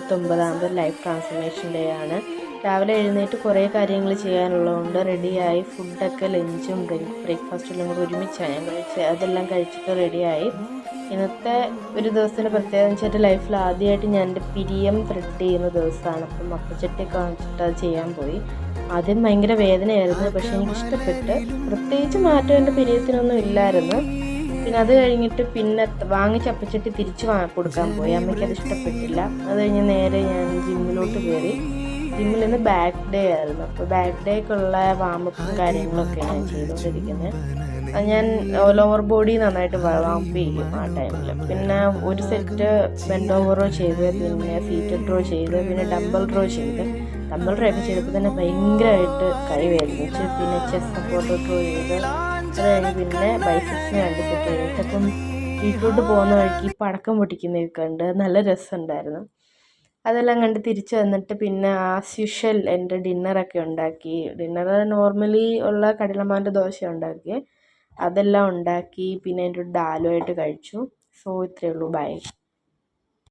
29ാമത് life transformation day ആണ്. രാവിലെ എഴുന്നേറ്റ് കുറേ കാര്യങ്ങൾ ചെയ്യാനുള്ളതുകൊണ്ട് റെഡിയായി. ഫുഡൊക്കെ ലഞ്ചും ബ്രേക്ക്ഫാസ്റ്റും കൂടെ ഒരുമിച്ചാണ് ഞാൻ കഴിച്ചത്. അതെല്ലാം കഴിച്ചിട്ട് റെഡിയായി. ഇന്നത്തെ ഒരു ദിവസത്തിൻ്റെ പ്രത്യേകത എന്ന് വെച്ചാൽ ലൈഫിൽ ആദ്യമായിട്ട് ഞാൻ എൻ്റെ പിരിയം ത്രെഡ് ചെയ്യുന്ന ദിവസമാണ്. അപ്പം അപ്പച്ചട്ടിയൊക്കെ വാങ്ങിച്ചിട്ട് അത് ചെയ്യാൻ പോയി. ആദ്യം ഭയങ്കര വേദനയായിരുന്നു, പക്ഷെ എനിക്കിഷ്ടപ്പെട്ട്. പ്രത്യേകിച്ച് മാറ്റം എൻ്റെ പിരിയത്തിനൊന്നും ഇല്ലായിരുന്നു. പിന്നെ അത് കഴിഞ്ഞിട്ട് പിന്നെ വാങ്ങിച്ച അപ്പച്ചട്ടി തിരിച്ച് കൊടുക്കാൻ പോയി. അമ്മയ്ക്ക് അത് ഇഷ്ടപ്പെട്ടില്ല. അത് കഴിഞ്ഞ് നേരെ ഞാൻ ജിമ്മിലോട്ട് കയറി. ജിമ്മിൽ നിന്ന് ബാക്ക് ഡേ ആയിരുന്നു. അപ്പോൾ ബാക്ക് ഡേക്കുള്ള വാമപ്പും കാര്യങ്ങളൊക്കെയാണ് ഞാൻ ചെയ്തുകൊണ്ടിരിക്കുന്നത്. ഞാൻ ലോവർ ബോഡി നന്നായിട്ട് വാമപ്പ് ചെയ്യും ആ ടൈമിൽ. പിന്നെ ഒരു സെറ്റ് ബെൻഡ് ഓവർ റോ ചെയ്ത്, പിന്നെ സീറ്റഡ് റോ ചെയ്ത്, പിന്നെ ഡംബൽ റോ ചെയ്ത്. ഡംബൽ റോ ഒക്കെ ചെയ്തപ്പോൾ തന്നെ ഭയങ്കരമായിട്ട് കൈ വേദനിച്ച്. പിന്നെ ചെസ്റ്റ് സപ്പോർട്ട് റോ ചെയ്ത്. അത് കഴിഞ്ഞ് പിന്നെ ബൈസെപ്സിന് 2 സെറ്റ് കഴിഞ്ഞിട്ട്. അപ്പം വീട്ടിലോട്ട് പോകുന്ന വഴിക്ക് ഈ പടക്കം പൊട്ടിക്കുന്നതൊക്കെ കണ്ട് നല്ല രസമുണ്ടായിരുന്നു. അതെല്ലാം കണ്ട് തിരിച്ച് വന്നിട്ട് പിന്നെ ആസ് യൂഷ്വൽ എൻ്റെ ഡിന്നറൊക്കെ ഉണ്ടാക്കി. ഡിന്നർ നോർമലി ഉള്ള കടലമാവിൻ്റെ ദോശ ഉണ്ടാക്കി. അതെല്ലാം ഉണ്ടാക്കി. പിന്നെ എൻ്റെ ഒരു ഡാലുമായിട്ട് കഴിച്ചു. സോ ഇത്രയേ ഉള്ളൂ. ബൈ.